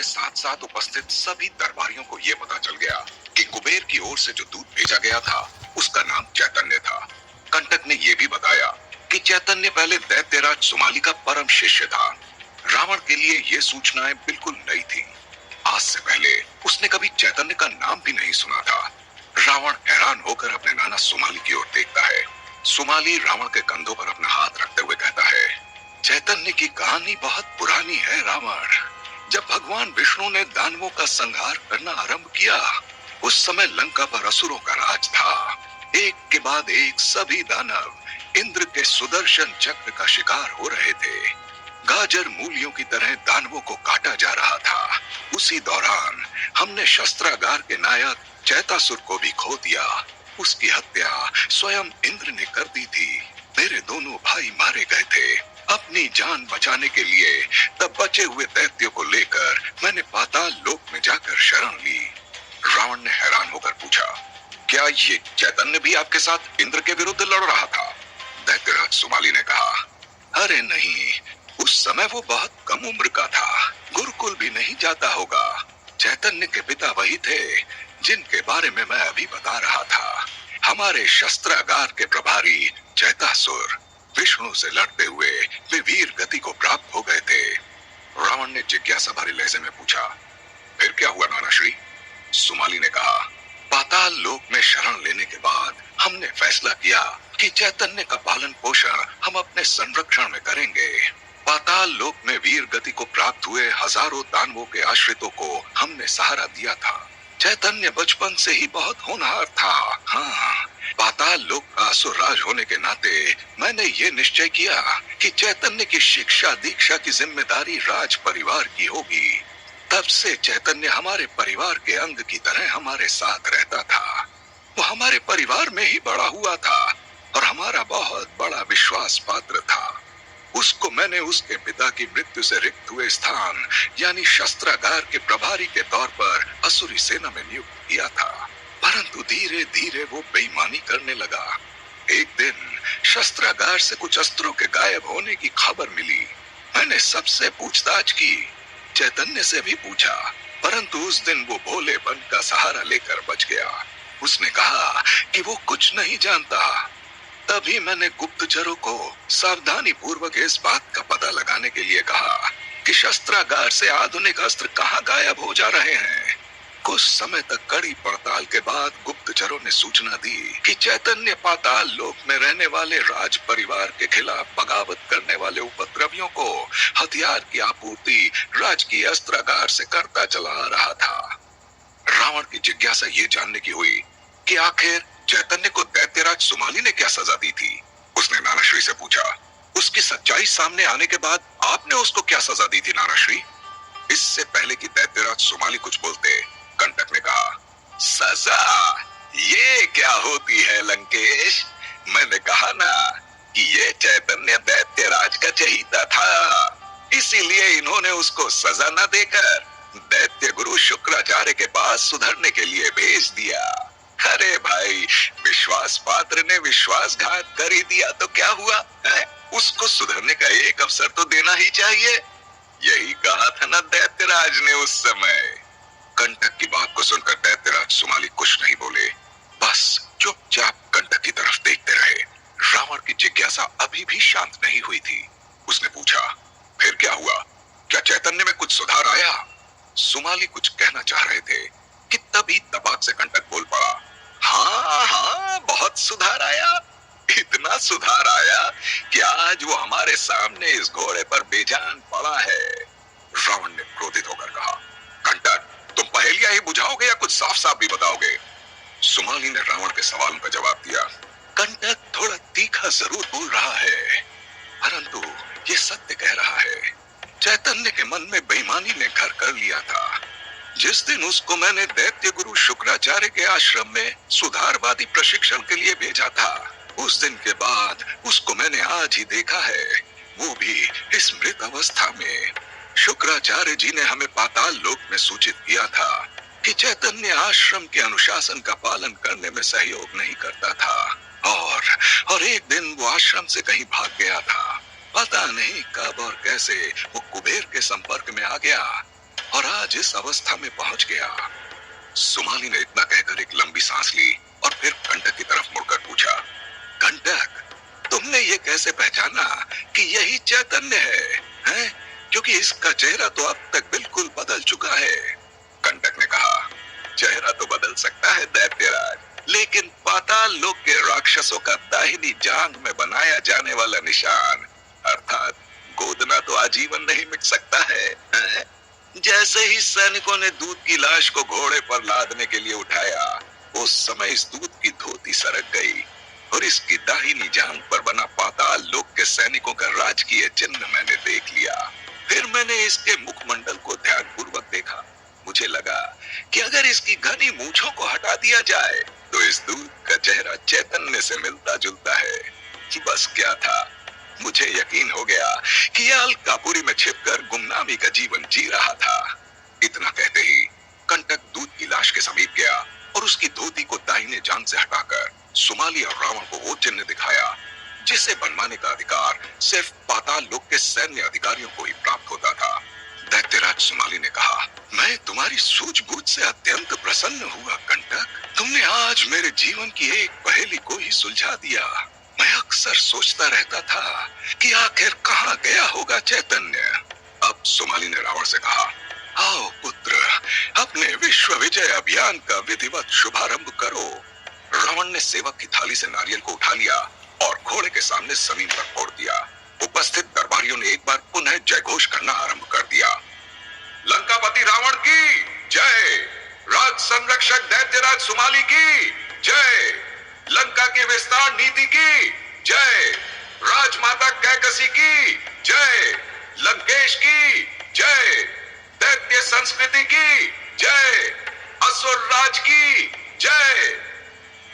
साथ साथ उपस्थित सभी दरबारियों को यह पता चल गया कि कुबेर की ओर से जो दूत भेजा गया था उसका नाम चैतन्य था। कंटक ने यह भी बताया कि चैतन्य पहले दैत्यराज सुमाली का परम शिष्य था। रावण के लिए ये सूचनाएं बिल्कुल नई थी। आज से पहले उसने कभी चैतन्य का नाम भी नहीं सुना था। रावण हैरान होकर अपने नाना सुमाली की ओर देखता है। सुमाली रावण के कंधों पर अपना हाथ रखते हुए कहता है, चैतन्य की कहानी बहुत पुरानी है रावण। जब भगवान विष्णु ने दानवों का संहार करना आरंभ किया, उस समय लंका पर असुरों का राज था। एक के बाद एक सभी दानव इंद्र के सुदर्शन चक्र का शिकार हो रहे थे। गाजर मूलियों की तरह दानवों को काटा जा रहा था। उसी दौरान हमने शस्त्रागार के नायक चैतासुर को भी खो दिया। उसकी हत्या स्वयं इंद्र ने कर दी थी। मेरे दोनों भाई मारे गए थे। अपनी जान बचाने के लिए तब बचे हुए दैत्यों को लेकर मैंने पाताल लोक में जाकर शरण ली। रावण ने हैरान होकर पूछा, क्या ये चैतन्य भी आपके साथ इंद्र के विरुद्ध लड़ रहा था? दैत्यराज सुमाली ने कहा, अरे नहीं, उस समय वो बहुत कम उम्र का था, गुरुकुल भी नहीं जाता होगा। चैतन्य के पिता वही थे जिनके बारे में मैं अभी बता रहा था। हमारे शस्त्रागार के प्रभारी चैतासुर विष्णु से लड़ते हुए वे वीर गति को प्राप्त हो गए थे। रावण ने जिज्ञासा भरे लहजे में पूछा, फिर क्या हुआ नाना श्री? सुमाली ने कहा, पाताल लोक में शरण लेने के बाद हमने फैसला किया कि चैतन्य का पालन पोषण हम अपने संरक्षण में करेंगे। पाताल लोक में वीर गति को प्राप्त हुए हजारों दानवों के आश्रितों को हमने सहारा दिया था। चैतन्य बचपन से ही बहुत होनहार था। हाँ, पाताल लोक का असुरराज होने के नाते मैंने ये निश्चय किया कि चैतन्य की शिक्षा दीक्षा की जिम्मेदारी राज परिवार की होगी। तब से चैतन्य हमारे परिवार के अंग की तरह हमारे साथ रहता था। वो हमारे परिवार में ही बड़ा हुआ था और हमारा बहुत बड़ा विश्वास पात्र था। उसको मैंने उसके पिता की मृत्यु से रिक्त हुए स्थान यानी शस्त्रागार के प्रभारी के तौर पर असुरी सेना में नियुक्त किया था, परंतु धीरे धीरे वो बेईमानी करने लगा। एक दिन शस्त्रागार से कुछ अस्त्रों के गायब होने की खबर मिली। मैंने सबसे पूछताछ की, चैतन्य से भी पूछा, परंतु उस दिन वो भोलेपन का सहारा लेकर बच गया। उसने कहा कि वो कुछ नहीं जानता। तभी मैंने गुप्तचरों को सावधानी पूर्वक इस बात का पता लगाने के लिए कहा कि शस्त्रागार से आधुनिक अस्त्र कहाँ गायब हो जा रहे हैं। कुछ समय तक कड़ी पड़ताल के बाद गुप्तचरों ने सूचना दी कि चैतन्य पाताल लोक में रहने वाले राज परिवार के खिलाफ बगावत करने वाले उपद्रवियों को हथियार की आपूर्ति राजकीय अस्त्रागार से करता चला आ रहा था। रावण की जिज्ञासा ये जानने की हुई कि आखिर चैतन्य को दैत्यराज सुमाली ने क्या सजा दी थी। उसने नानाश्री से पूछा, उसकी सच्चाई सामने आने के बाद आपने उसको क्या सजा दी थी नानाश्री? इससे पहले कि दैत्यराज सुमाली कुछ बोलते, कंटक ने कहा, सजा ये क्या होती है लंकेश? मैंने कहा ना कि ये चैतन्य दैत्यराज का चहीता था, इसीलिए इन्होंने उसको सजा न देकर दैत्य गुरु शुक्राचार्य के पास सुधरने के लिए भेज दिया। अरे भाई, विश्वास पात्र ने विश्वासघात कर ही दिया तो क्या हुआ है? उसको सुधरने का एक अवसर तो देना ही चाहिए। यही कहा था ना दैत्यराज ने उस समय। कंटक की बात को सुनकर दैत्यराज सुमाली कुछ नहीं बोले, बस चुपचाप कंटक की तरफ देखते रहे। रावण की जिज्ञासा अभी भी शांत नहीं हुई थी। उसने पूछा, फिर क्या हुआ? क्या चैतन्य में कुछ सुधार आया? सुमाली कुछ कहना चाह रहे थे कि तभी दबाक से कंटक बोल पड़ा, हाँ हाँ, बहुत सुधार आया। इतना सुधार आया कि आज वो हमारे सामने इस घोड़े पर बेजान पड़ा है। रावण ने क्रोधित होकर कहा, कंटक, तुम पहेलियां ही बुझाओगे या कुछ साफ साफ भी बताओगे? सुमाली ने रावण के सवालों का जवाब दिया, कंटक थोड़ा तीखा जरूर बोल रहा है, परंतु ये सत्य कह रहा है। चैतन्य के मन में बेईमानी ने घर कर लिया था। जिस दिन उसको मैंने दैत्य गुरु शुक्राचार्य के आश्रम में सुधारवादी प्रशिक्षण के लिए भेजा था, उस दिन के बाद उसको मैंने आज ही देखा है, वो भी इस मृत अवस्था में। शुक्राचार्य जी ने हमें पाताल लोक में सूचित किया था कि चैतन्य आश्रम के अनुशासन का पालन करने में सहयोग नहीं करता था और एक दिन वो आश्रम से कहीं भाग गया था। पता नहीं कब और कैसे वो कुबेर के संपर्क में आ गया। और आज इस अवस्था में पहुंच गया। सुमाली ने इतना कहकर एक लंबी सांस ली और फिर कंटक की तरफ मुड़कर पूछा, कंटक, तुमने ये कैसे पहचाना कि यही चैतन्य है? हैं? क्योंकि इसका चेहरा तो अब तक बिल्कुल बदल चुका है। कंटक ने कहा, चेहरा तो बदल सकता है दैत्यराज, लेकिन पाताल लोक के राक्षसों का दाहिनी जांघ में बनाया जाने वाला निशान अर्थात गोदना तो आजीवन नहीं मिट सकता है। हैं? जैसे ही सैनिकों ने दूत की लाश को घोड़े पर लादने के लिए उठाया, उस समय इस दूत की धोती सरक गई और इसकी दाहिनी जांघ पर बना पाताल लोक के सैनिकों का राजकीय चिन्ह मैंने देख लिया। फिर मैंने इसके मुखमंडल को ध्यानपूर्वक देखा। मुझे लगा कि अगर इसकी घनी मूंछों को हटा दिया जाए तो इस दूत का चेहरा चैतन्य से मिलता जुलता है। बस क्या था, मुझे यकीन हो गया कि यह अलकापुरी में छिपकर गुमनामी का जीवन जी रहा था। इतना कहते ही कंटक दूत की लाश के समीप गया और उसकी धोती को दाहिने जांघ से हटाकर सुमाली और रावण को वो चिन्ह दिखाया जिसे बनवाने का अधिकार सिर्फ पाताल लोक के सैन्य अधिकारियों को ही प्राप्त होता था। दैत्यराज सुमाली ने कहा, मैं तुम्हारी सूझबूझ से अत्यंत प्रसन्न हुआ कंटक। तुमने आज मेरे जीवन की एक पहेली को ही सुलझा दिया। मैं अक्सर सोचता रहता था कि आखिर कहाँ गया होगा चैतन्य। अब सुमाली ने रावण से कहा, आओ पुत्र, अपने विश्व विजय अभियान का विधिवत शुभारंभ करो। रावण ने सेवक की थाली से नारियल को उठा लिया और घोड़े के सामने जमीन पर फोड़ दिया। उपस्थित दरबारियों ने एक बार पुनः जयघोष करना आरंभ कर दिया। लंकापति रावण की जय, राज संरक्षक दैत्यराज सुमाली की जय, लंका की विस्तार नीति की जय, राजमाता कैकसी की जय, लंकेश की जय, दैत्य संस्कृति की जय, असुर राज की जय।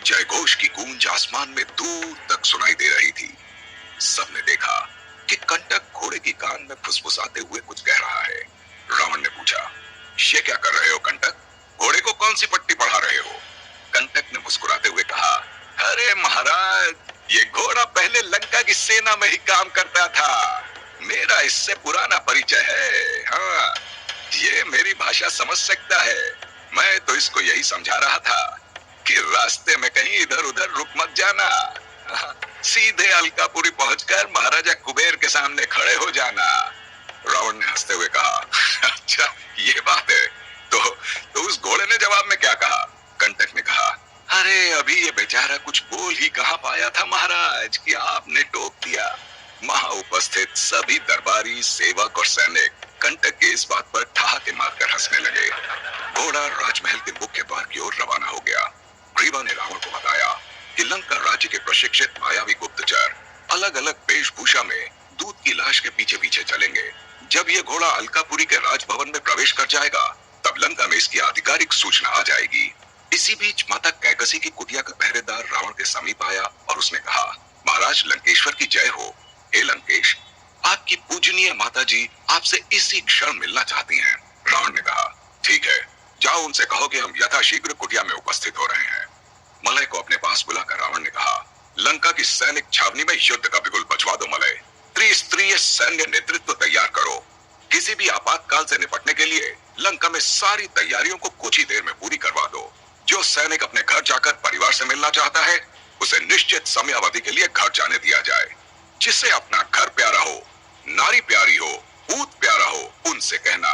जयघोष की गूंज आसमान में दूर तक सुनाई दे रही थी। सबने देखा कि कंटक घोड़े की कान में फुसफुसाते हुए कुछ कह रहा है। रावण ने पूछा, ये क्या कर रहे हो कंटक? घोड़े को कौन सी पट्टी पढ़ा रहे हो? कंटक ने मुस्कुराते हुए कहा, अरे महाराज, ये घोड़ा पहले लंका की सेना में ही काम करता था। मेरा इससे पुराना परिचय है। हाँ, ये मेरी भाषा समझ सकता है। मैं तो इसको यही समझा रहा था कि रास्ते में कहीं इधर उधर रुक मत जाना। सीधे अलकापुरी पहुंचकर महाराजा कुबेर के सामने खड़े हो जाना। रावण ने हंसते हुए कहा, अच्छा ये बात है। तो उस घोड़े ने जवाब में क्या कहा? कंटक ने कहा, अरे अभी ये बेचारा कुछ बोल ही कहाँ पाया था महाराज कि आपने टोक दिया। वहां उपस्थित सभी दरबारी, सेवक और सैनिक कंटक के इस बात पर ठहाके मारकर हंसने लगे। घोड़ा राजमहल के मुख्य द्वार की ओर रवाना हो गया। ग्रीवा ने रावण को बताया कि लंका राज्य के प्रशिक्षित मायावी गुप्तचर अलग अलग वेशभूषा में दूत की लाश के पीछे पीछे चलेंगे। जब ये घोड़ा अलकापुरी के राजभवन में प्रवेश कर जाएगा तब लंका में इसकी आधिकारिक सूचना आ जाएगी। इसी बीच माता कैकसी की कुटिया का पहरेदार रावण के समीप आया और उसने कहा, महाराज लंकेश्वर की जय हो। हे लंकेश, आपकी पूजनीय माता जी आपसे इसी क्षण मिलना चाहती हैं। रावण ने कहा, ठीक है, जाओ उनसे कहो कि हम यथाशीघ्र कुटिया में उपस्थित हो रहे हैं। मलय को अपने पास बुलाकर रावण ने कहा, लंका की सैनिक छावनी में युद्ध का बिगुल बजवा दो। मलय, त्रिस्तरीय सैन्य नेतृत्व तैयार करो। किसी भी आपातकाल से निपटने के लिए लंका में सारी तैयारियों को कुछ ही देर में पूरी करवा दो। जो सैनिक अपने घर जाकर परिवार से मिलना चाहता है उसे निश्चित समयावधि के लिए घर जाने दिया जाए। जिससे अपना घर प्यारा हो, नारी प्यारी हो, पूत प्यारा हो, उनसे कहना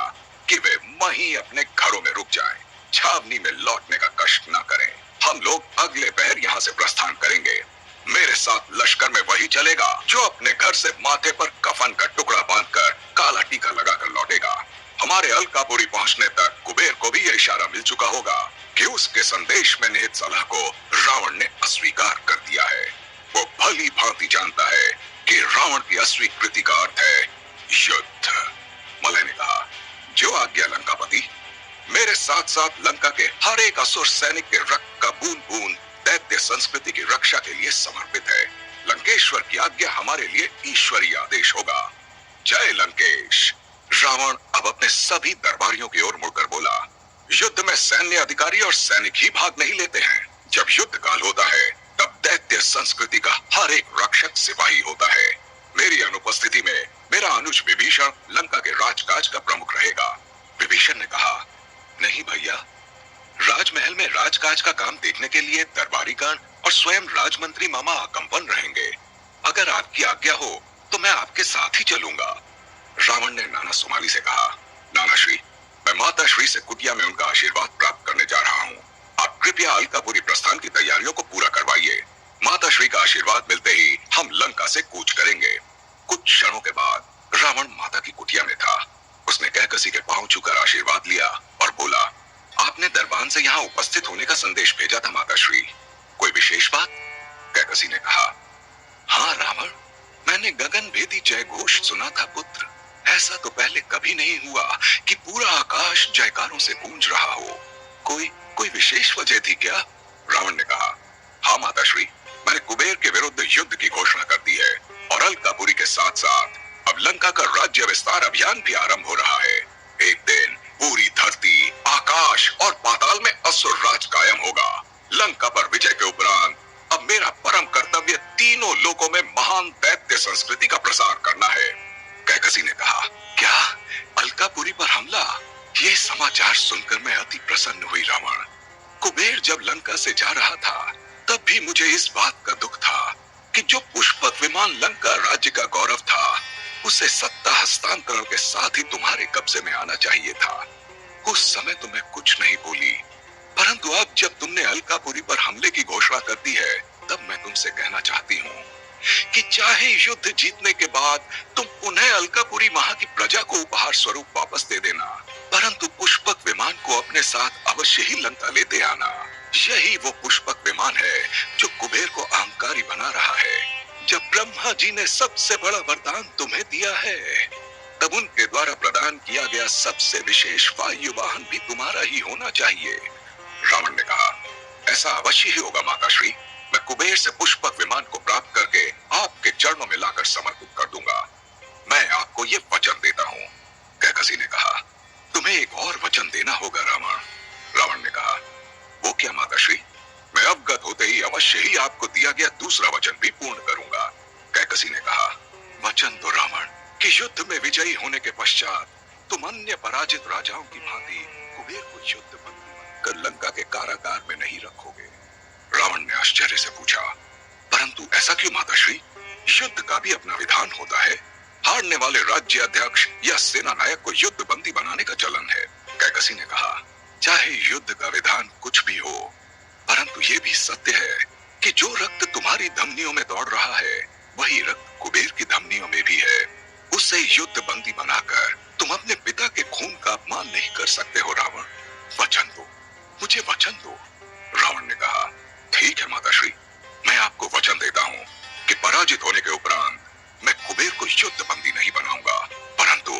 कि वे वहीं अपने घरों में रुक जाएं, छावनी में लौटने का कष्ट न करें। हम लोग अगले पहर यहाँ से प्रस्थान करेंगे। मेरे साथ लश्कर में वही चलेगा जो अपने घर से माथे पर कफन का टुकड़ा बांधकर काला टीका लगाकर लौटेगा। हमारे अलकापुरी पहुंचने तक कुबेर को भी यह इशारा मिल चुका होगा कि उसके संदेश में निहित सलाह को रावण ने अस्वीकार कर दिया है। वो भली भांति जानता है कि रावण की अस्वीकृति का अर्थ है युद्ध। मलय ने कहा, जो आज्ञा लंकापति। मेरे साथ साथ लंका के हर एक असुर सैनिक के रक्त का बूंद बूंद दैत्य संस्कृति की रक्षा के लिए समर्पित है। लंकेश्वर की आज्ञा हमारे लिए ईश्वरीय आदेश होगा। जय लंकेश। रावण अब अपने सभी दरबारियों की ओर मुड़कर बोला, युद्ध में सैन्य अधिकारी और सैनिक ही भाग नहीं लेते हैं। जब युद्ध काल होता है तब दैत्य संस्कृति का हर एक रक्षक सिपाही होता है। मेरी अनुपस्थिति में मेरा अनुज विभीषण लंका के राजकाज का प्रमुख रहेगा। विभीषण ने कहा, नहीं भैया, राजमहल में राजकाज का काम देखने के लिए दरबारीगण और स्वयं राजमंत्री मामा आकंपन रहेंगे। अगर आपकी आज्ञा हो तो मैं आपके साथ ही चलूंगा। रावण ने नाना सुमाली से कहा, नाना श्री, मैं माता श्री से कुटिया में उनका आशीर्वाद प्राप्त करने जा रहा हूँ। आप कृपया अलकापुरी प्रस्थान की तैयारियों को पूरा करवाइए। माता श्री का आशीर्वाद मिलते ही हम लंका से कूच करेंगे। कुछ क्षणों के बाद रावण माता की कुटिया में था। उसने कहकसी के पांव छूकर आशीर्वाद लिया और बोला, आपने दरबान से यहाँ उपस्थित होने का संदेश भेजा था माता श्री, कोई विशेष बात? कहकसी ने कहा, हाँ रावण, मैंने गगन भेदी जय घोष सुना था पुत्र। ऐसा तो पहले कभी नहीं हुआ कि पूरा आकाश जयकारों से गूंज रहा हो। कोई विशेष वजह थी क्या? रावण ने कहा, हाँ माता श्री, मैंने कुबेर के विरुद्ध युद्ध की घोषणा कर दी है और अलकापुरी के साथ साथ अब लंका का राज्य विस्तार अभियान भी आरंभ हो रहा है। एक दिन पूरी धरती, आकाश और पाताल में असुर राज कायम होगा। लंका पर विजय के उपरांत अब मेरा परम कर्तव्य तीनों लोकों में महान दैत्य संस्कृति का प्रसार करना है। कहकसी ने कहा, क्या अलकापुरी पर हमला? ये समाचार सुनकर मैं अति प्रसन्न हुई रावण। कुबेर जब लंका से जा रहा था तब भी मुझे इस बात का दुख था कि जो पुष्पक विमान लंका राज्य का गौरव था, उसे सत्ता हस्तांतरण के साथ ही तुम्हारे कब्जे में आना चाहिए था। उस समय तो मैं कुछ नहीं बोली, परंतु अब जब तुमने अलकापुरी पर हमले की घोषणा कर दी है, तब मैं तुमसे कहना चाहती हूँ कि चाहे युद्ध जीतने के बाद तुम पुनः अलकापुरी महा की प्रजा को उपहार स्वरूप वापस दे देना, परंतु पुष्पक विमान को अपने साथ अवश्य ही लंका लेते आना। यही वो पुष्पक विमान है जो कुबेर को अहंकारी बना रहा है। जब ब्रह्मा जी ने सबसे बड़ा वरदान तुम्हें दिया है, तब उनके द्वारा प्रदान किया गया सबसे विशेष वायु वाहन भी तुम्हारा ही होना चाहिए। रावण ने कहा, ऐसा अवश्य ही होगा माता श्री। मैं कुबेर से पुष्पक विमान को प्राप्त करके आपके चरणों में लाकर समर्पित कर दूंगा। मैं आपको ये वचन देता हूँ। कहकसी ने कहा, तुम्हें एक और वचन देना होगा रावण। रावण ने कहा, वो क्या माता श्री? मैं अवगत होते ही अवश्य ही आपको दिया गया दूसरा वचन भी पूर्ण करूंगा। कहकसी ने कहा, वचन दो रावण कि युद्ध में विजयी होने के पश्चात तुम अन्य पराजित राजाओं की भांति कुबेर को युद्ध बंदी बनाकर लंका के कारागार में नहीं रखोगे। रावण ने आश्चर्य से पूछा, परंतु ऐसा क्यों माता श्री? युद्ध का भी अपना विधान होता है। हारने वाले राज्य अध्यक्ष या सेना नायक को युद्ध बंदी बनाने का चलन है। कहकसी ने कहा, चाहे युद्ध का विधान कुछ भी हो, परंतु ये भी सत्य है कि जो रक्त तुम्हारी धमनियों में दौड़ रहा है, वही रक्त कुबेर की धमनियों में भी है। उससे युद्ध बंदी बनाकर तुम अपने पिता के खून का अपमान नहीं कर सकते हो रावण। वचन दो, मुझे वचन दो। रावण ने कहा, ठीक है माता श्री, मैं आपको वचन देता हूँ कि पराजित होने के उपरांत मैं कुबेर को युद्ध बंदी नहीं बनाऊंगा। परंतु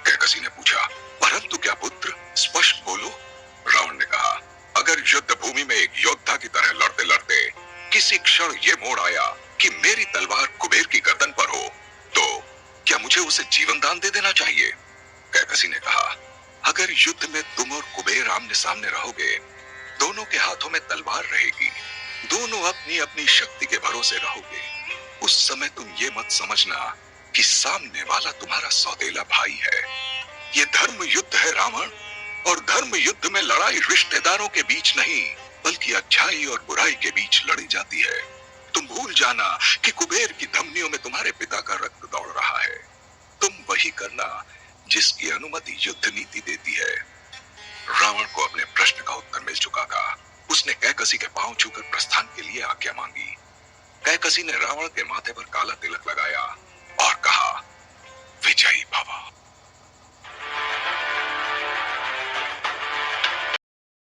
कहकसी ने पूछा, परंतु क्या पुत्र? स्पष्ट बोलो। रावण ने कहा, अगर युद्ध भूमि में एक योद्धा की तरह लड़ते लड़ते किसी क्षण ये मोड़ आया कि मेरी तलवार कुबेर की गर्दन पर हो, तो क्या मुझे उसे जीवन दान दे देना चाहिए? कहकसी ने कहा, अगर युद्ध में तुम और कुबेर आमने सामने रहोगे, दोनों के हाथों में तलवार रहेगी, दोनों अपनी अपनी शक्ति के भरोसे रहोगे, उस समय तुम ये मत समझना कि सामने वाला तुम्हारा सौतेला भाई है। ये धर्म युद्ध है रावण, और धर्म युद्ध में लड़ाई रिश्तेदारों के बीच नहीं, बल्कि अच्छाई और बुराई के बीच लड़ी जाती है। तुम भूल जाना कि कुबेर की धमनियों में तुम्हारे पिता का रक्त दौड़ रहा है। तुम वही करना जिसकी अनुमति युद्ध नीति देती है। रावण को अपने प्रश्न का उत्तर मिल चुका था। उसने कहकसी के पांव छूकर प्रस्थान के लिए आज्ञा मांगी। कहकसी ने रावण के माथे पर काला तिलक लगाया और कहा, विजयी भव।